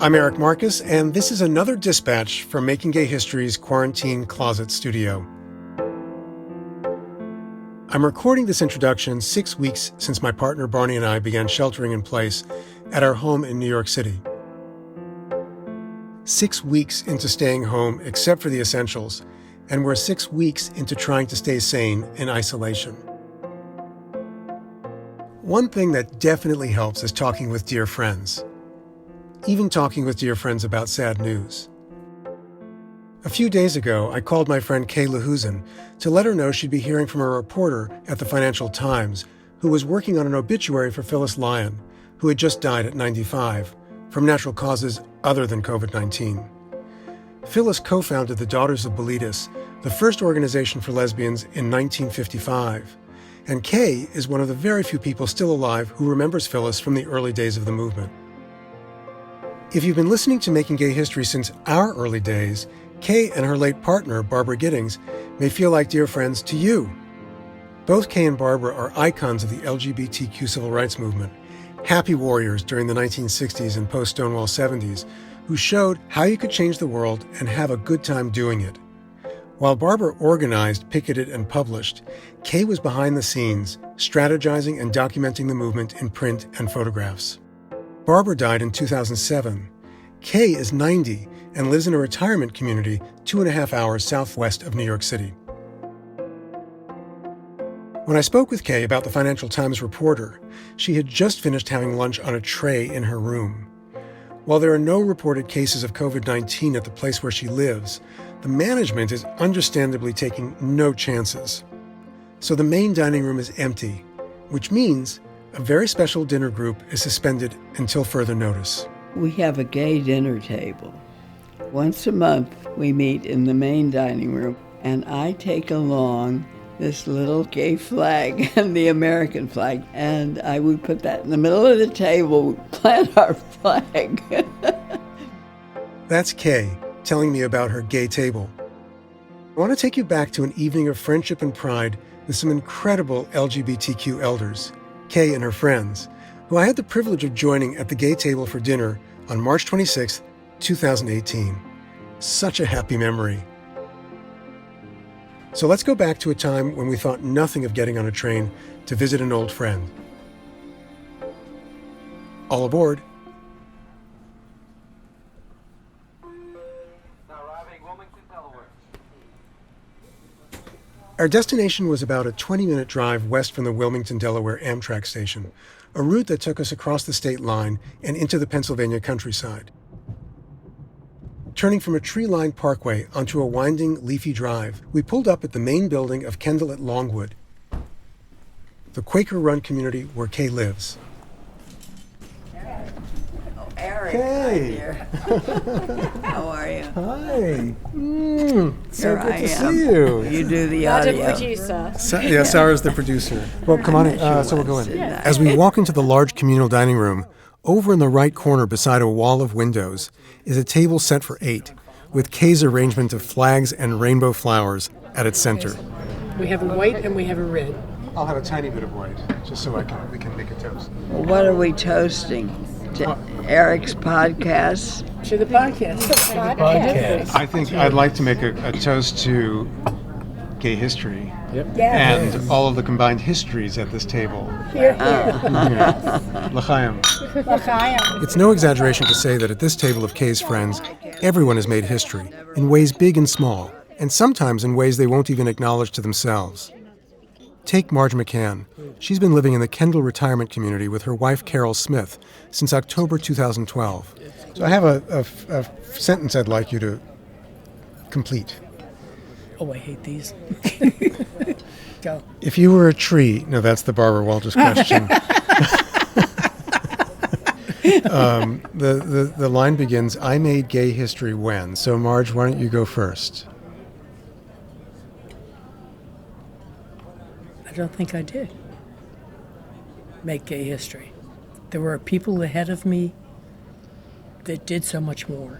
I'm Eric Marcus, and this is another dispatch from Making Gay History's Quarantine Closet Studio. I'm recording this introduction 6 weeks since my partner Barney and I began sheltering in place at our home in New York City. 6 weeks into staying home except for the essentials, and we're 6 weeks into trying to stay sane in isolation. One thing that definitely helps is talking with dear friends. Even talking with dear friends about sad news. A few days ago, I called my friend Kay Lahusen to let her know she'd be hearing from a reporter at the Financial Times who was working on an obituary for Phyllis Lyon, who had just died at 95 from natural causes other than COVID-19. Phyllis co-founded the Daughters of Bilitis, the first organization for lesbians, in 1955. And Kay is one of the very few people still alive who remembers Phyllis from the early days of the movement. If you've been listening to Making Gay History since our early days, Kay and her late partner, Barbara Giddings, may feel like dear friends to you. Both Kay and Barbara are icons of the LGBTQ civil rights movement, happy warriors during the 1960s and post-Stonewall 70s, who showed how you could change the world and have a good time doing it. While Barbara organized, picketed, and published, Kay was behind the scenes, strategizing and documenting the movement in print and photographs. Barbara died in 2007. Kay is 90 and lives in a retirement community 2.5 hours southwest of New York City. When I spoke with Kay about the Financial Times reporter, she had just finished having lunch on a tray in her room. While there are no reported cases of COVID-19 at the place where she lives, the management is understandably taking no chances. So the main dining room is empty, which means a very special dinner group is suspended until further notice. We have a gay dinner table. Once a month, we meet in the main dining room, and I take along this little gay flag and the American flag, and I would put that in the middle of the table, plant our flag. That's Kay telling me about her gay table. I want to take you back to an evening of friendship and pride with some incredible LGBTQ elders, Kay and her friends, who I had the privilege of joining at the gay table for dinner on March 26, 2018. Such a happy memory. So let's go back to a time when we thought nothing of getting on a train to visit an old friend. All aboard. Our destination was about a 20-minute drive west from the Wilmington, Delaware Amtrak station, a route that took us across the state line and into the Pennsylvania countryside. Turning from a tree-lined parkway onto a winding, leafy drive, we pulled up at the main building of Kendall at Longwood, the Quaker-run community where Kay lives. Eric, Hey! How are you? Hi! So Here good I to am. see you. You do the Not a audio. producer. Sarah's the producer. Well, come on in. So we'll go in. Yeah. As we walk into the large communal dining room, over in the right corner beside a wall of windows is a table set for 8, with Kay's arrangement of flags and rainbow flowers at its center. We have a white and we have a red. I'll have a tiny bit of white, just so we can make a toast. What are we toasting? To Eric's podcast? To the podcast. I think I'd like to make a toast to gay history and all of the combined histories at this table. L'chaim. It's no exaggeration to say that at this table of Kay's friends, everyone has made history, in ways big and small, and sometimes in ways they won't even acknowledge to themselves. Take Marge McCann. She's been living in the Kendall retirement community with her wife Carol Smith since October 2012. So I have a sentence I'd like you to complete. Oh, I hate these. Go. If you were a tree... No, that's the Barbara Walters question. The line begins, I made gay history when. So Marge, why don't you go first? I don't think I did make gay history. There were people ahead of me that did so much more.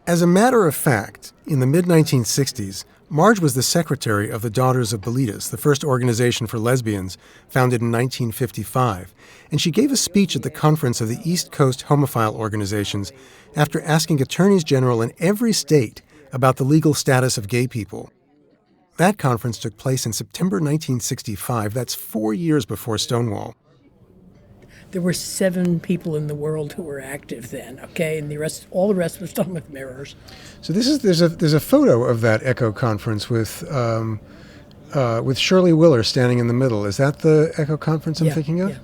As a matter of fact, in the mid-1960s, Marge was the secretary of the Daughters of Bilitis, the first organization for lesbians, founded in 1955, and she gave a speech at the conference of the East Coast homophile organizations after asking attorneys general in every state about the legal status of gay people. That conference took place in September 1965. That's 4 years before Stonewall. There were 7 people in the world who were active then, okay? And all the rest was done with mirrors. So there's a photo of that ECHO conference with Shirley Willer standing in the middle. Is that the ECHO conference I'm thinking of?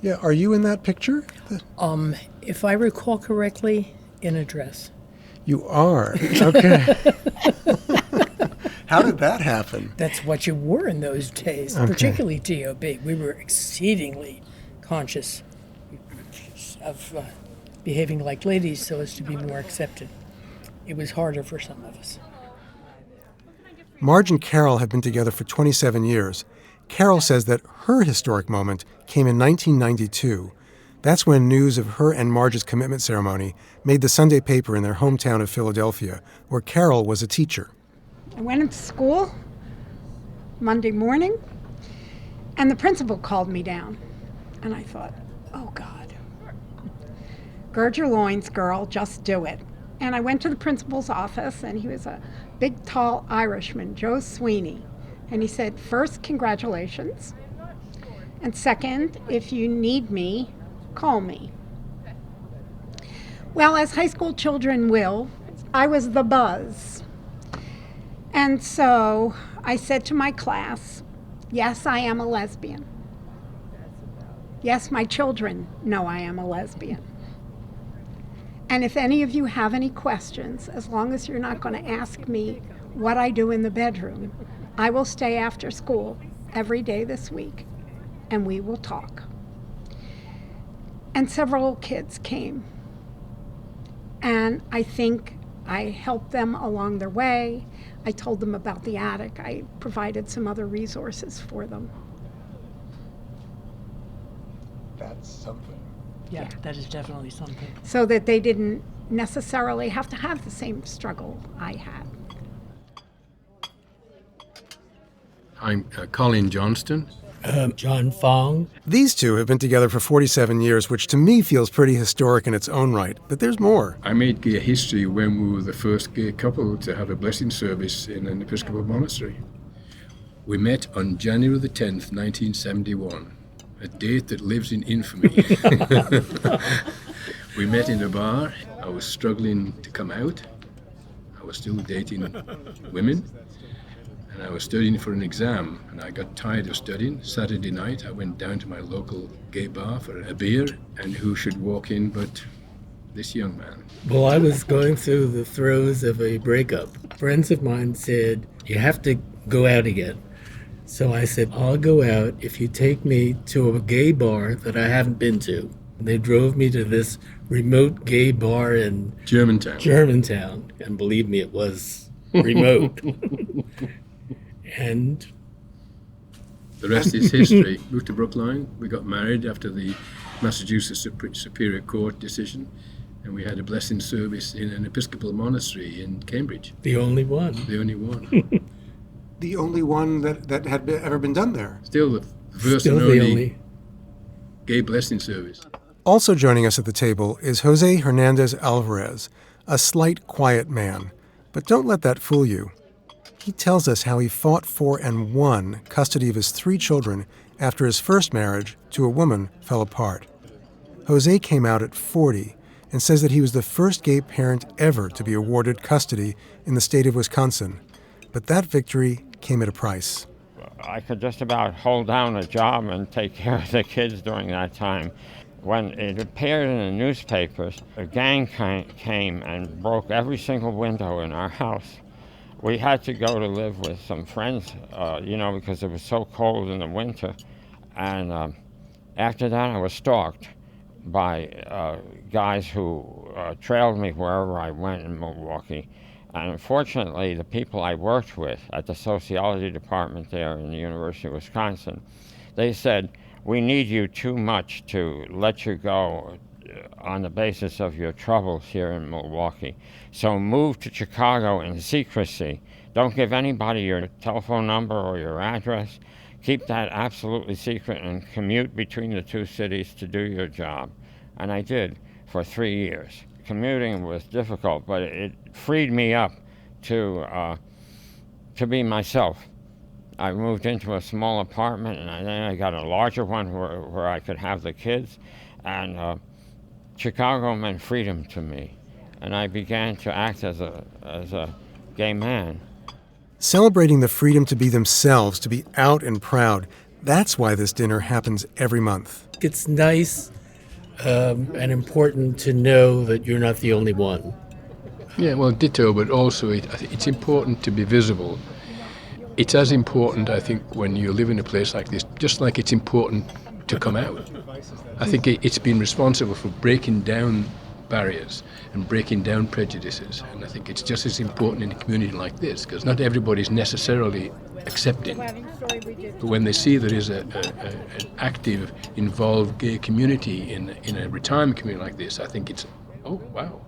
Yeah. Are you in that picture? If I recall correctly, in a dress. You are. Okay. How did that happen? That's what you wore in those days, Okay. particularly DOB. We were exceedingly conscious of behaving like ladies so as to be more accepted. It was harder for some of us. Marge and Carol have been together for 27 years. Carol says that her historic moment came in 1992. That's when news of her and Marge's commitment ceremony made the Sunday paper in their hometown of Philadelphia, where Carol was a teacher. I went into school Monday morning, and the principal called me down. And I thought, oh, God. Gird your loins, girl, just do it. And I went to the principal's office, and he was a big, tall Irishman, Joe Sweeney. And he said, first, congratulations. And second, if you need me, call me. Well, as high school children will, I was the buzz. And so I said to my class, yes, I am a lesbian. Yes, my children know I am a lesbian. And if any of you have any questions, as long as you're not going to ask me what I do in the bedroom, I will stay after school every day this week, and we will talk. And several kids came. And I think I helped them along their way. I told them about the attic. I provided some other resources for them. That's something. Yeah, that is definitely something. So that they didn't necessarily have to have the same struggle I had. I'm Colin Johnston. John Fong. These two have been together for 47 years, which to me feels pretty historic in its own right. But there's more. I made gay history when we were the first gay couple to have a blessing service in an Episcopal monastery. We met on January the 10th, 1971. A date that lives in infamy. We met in a bar. I was struggling to come out. I was still dating women. And I was studying for an exam. And I got tired of studying. Saturday night, I went down to my local gay bar for a beer. And who should walk in but this young man? Well, I was going through the throes of a breakup. Friends of mine said, you have to go out again. So I said, I'll go out if you take me to a gay bar that I haven't been to. And they drove me to this remote gay bar in Germantown. And believe me, it was remote. And the rest is history. Moved to Brookline. We got married after the Massachusetts Superior Court decision. And we had a blessing service in an Episcopal monastery in Cambridge. the only one. The only one. The only one that had ever been done there. Still the first Still and the only only. gay blessing service. Also joining us at the table is Jose Hernandez Alvarez, a slight, quiet man. But don't let that fool you. He tells us how he fought for and won custody of his 3 children after his first marriage to a woman fell apart. Jose came out at 40 and says that he was the first gay parent ever to be awarded custody in the state of Wisconsin. But that victory came at a price. I could just about hold down a job and take care of the kids during that time. When it appeared in the newspapers, a gang came and broke every single window in our house. We had to go to live with some friends, because it was so cold in the winter. And after that, I was stalked by guys who trailed me wherever I went in Milwaukee. And unfortunately, the people I worked with at the sociology department there in the University of Wisconsin, they said, we need you too much to let you go on the basis of your troubles here in Milwaukee. So move to Chicago in secrecy Don't give anybody your telephone number or your address. Keep that absolutely secret and commute between the two cities to do your job. And I did for 3 years. Commuting was difficult, but it freed me up to be myself. I moved into a small apartment, and then I got a larger one where I could have the kids. And Chicago meant freedom to me. And I began to act as a gay man. Celebrating the freedom to be themselves, to be out and proud, that's why this dinner happens every month. It's nice and important to know that you're not the only one. Yeah, well, ditto, but also it's important to be visible. It's as important, I think, when you live in a place like this, just like it's important to come out. I think it's been responsible for breaking down barriers and breaking down prejudices. And I think it's just as important in a community like this, because not everybody's necessarily accepting. But when they see there is an active, involved gay community in a retirement community like this, I think it's, oh, wow.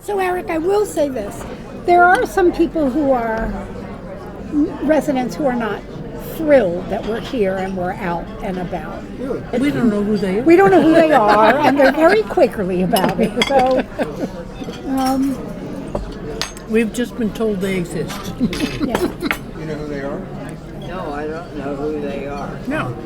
So, Eric, I will say this. There are some people who are residents who are not thrilled that we're here and we're out and about. We don't know who they are. We don't know who they are, and they're very Quakerly about it. So, We've just been told they exist. yeah. You know who they are? No, I don't know who they are. No.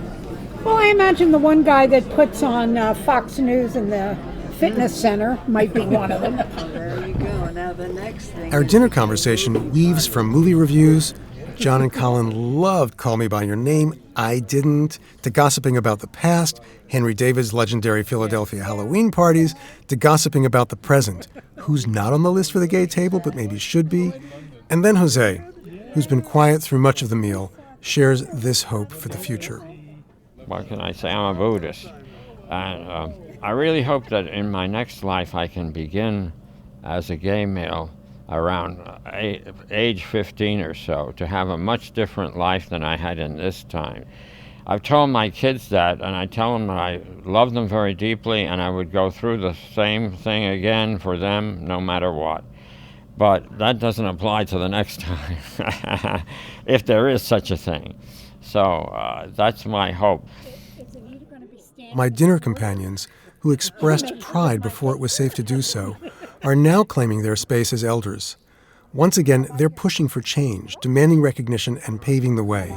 Well, I imagine the one guy that puts on Fox News in the fitness center might be one of them. There you go. Now the next thing. Our dinner conversation weaves from movie reviews. John and Colin loved Call Me By Your Name, I Didn't, to gossiping about the past, Henry David's legendary Philadelphia Halloween parties, to gossiping about the present, who's not on the list for the gay table but maybe should be, and then Jose, who's been quiet through much of the meal, shares this hope for the future. What can I say? I'm a Buddhist. And I really hope that in my next life I can begin as a gay male around age 15 or so, to have a much different life than I had in this time. I've told my kids that, and I tell them that I love them very deeply, and I would go through the same thing again for them, no matter what. But that doesn't apply to the next time, if there is such a thing. So that's my hope. My dinner companions, who expressed pride before it was safe to do so, are now claiming their space as elders. Once again, they're pushing for change, demanding recognition, and paving the way,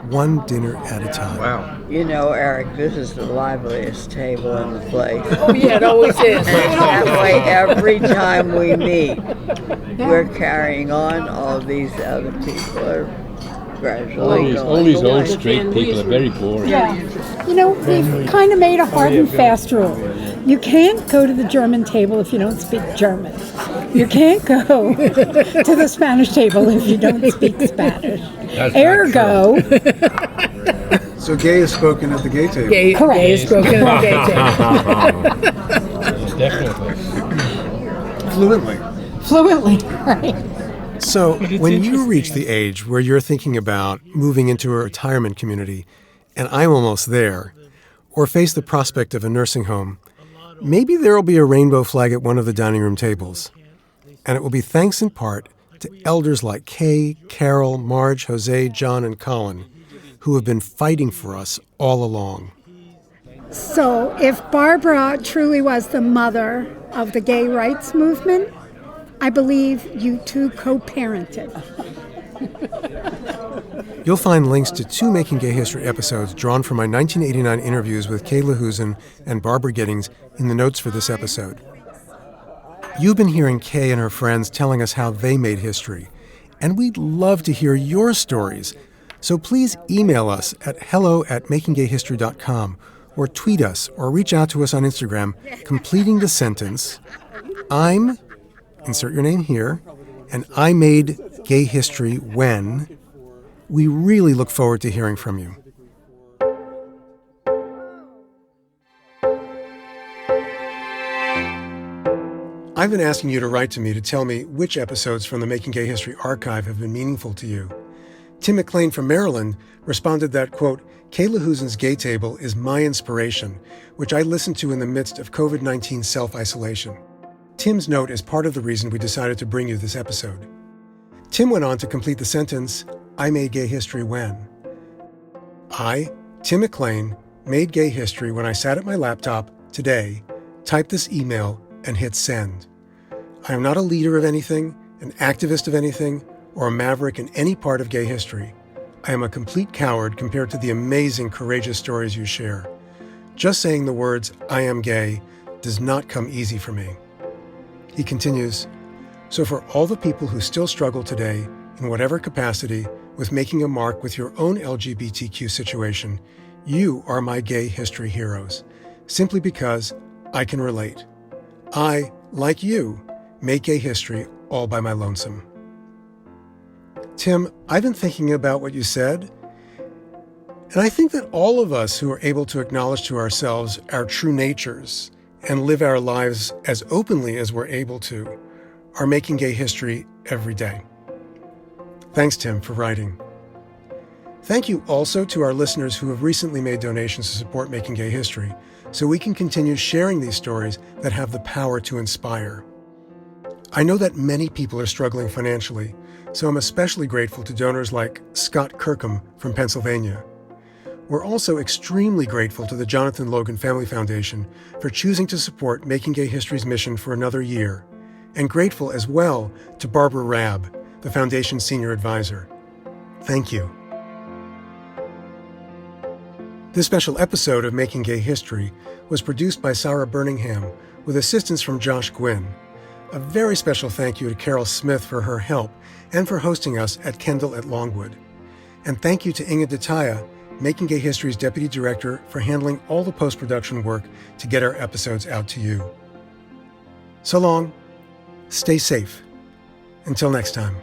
one dinner at a time. Wow. You know, Eric, this is the liveliest table in the place. Oh, yeah, it always is. And that way, every time we meet, we're carrying on. All these other people are gradually All these going old away. straight people are very boring. Yeah. You know, we've kind of made a hard and fast rule. You can't go to the German table if you don't speak German. You can't go to the Spanish table if you don't speak Spanish. Ergo, So gay is spoken at the gay table. correct. Gay is spoken at the gay table. Definitely. Fluently, right. So when you reach the age where you're thinking about moving into a retirement community, and I'm almost there, or face the prospect of a nursing home, maybe there will be a rainbow flag at one of the dining room tables. And it will be thanks in part to elders like Kay, Carol, Marge, Jose, John, and Colin, who have been fighting for us all along. So if Barbara truly was the mother of the gay rights movement, I believe you two co-parented. You'll find links to 2 Making Gay History episodes drawn from my 1989 interviews with Kay Lahusen and Barbara Giddings in the notes for this episode. You've been hearing Kay and her friends telling us how they made history, and we'd love to hear your stories. So please email us at hello@makinggayhistory.com or tweet us or reach out to us on Instagram, completing the sentence, I'm, insert your name here, and I made gay history when. We really look forward to hearing from you. I've been asking you to write to me to tell me which episodes from the Making Gay History archive have been meaningful to you. Tim McLean from Maryland responded that, quote, Kay Lahusen's Gay Table is my inspiration, which I listened to in the midst of COVID-19 self-isolation. Tim's note is part of the reason we decided to bring you this episode. Tim went on to complete the sentence, I made gay history when? I, Tim McLean, made gay history when I sat at my laptop today, typed this email, and hit send. I am not a leader of anything, an activist of anything, or a maverick in any part of gay history. I am a complete coward compared to the amazing, courageous stories you share. Just saying the words, I am gay, does not come easy for me. He continues, so for all the people who still struggle today, in whatever capacity, with making a mark with your own LGBTQ situation, you are my gay history heroes, simply because I can relate. I, like you, make gay history all by my lonesome. Tim, I've been thinking about what you said, and I think that all of us who are able to acknowledge to ourselves our true natures and live our lives as openly as we're able to are making gay history every day. Thanks, Tim, for writing. Thank you also to our listeners who have recently made donations to support Making Gay History, so we can continue sharing these stories that have the power to inspire. I know that many people are struggling financially, so I'm especially grateful to donors like Scott Kirkham from Pennsylvania. We're also extremely grateful to the Jonathan Logan Family Foundation for choosing to support Making Gay History's mission for another year, and grateful as well to Barbara Rabb, the Foundation's senior advisor. Thank you. This special episode of Making Gay History was produced by Sarah Birmingham with assistance from Josh Gwynn. A very special thank you to Carol Smith for her help and for hosting us at Kendall at Longwood. And thank you to Inga Detaya, Making Gay History's Deputy Director, for handling all the post-production work to get our episodes out to you. So long. Stay safe. Until next time.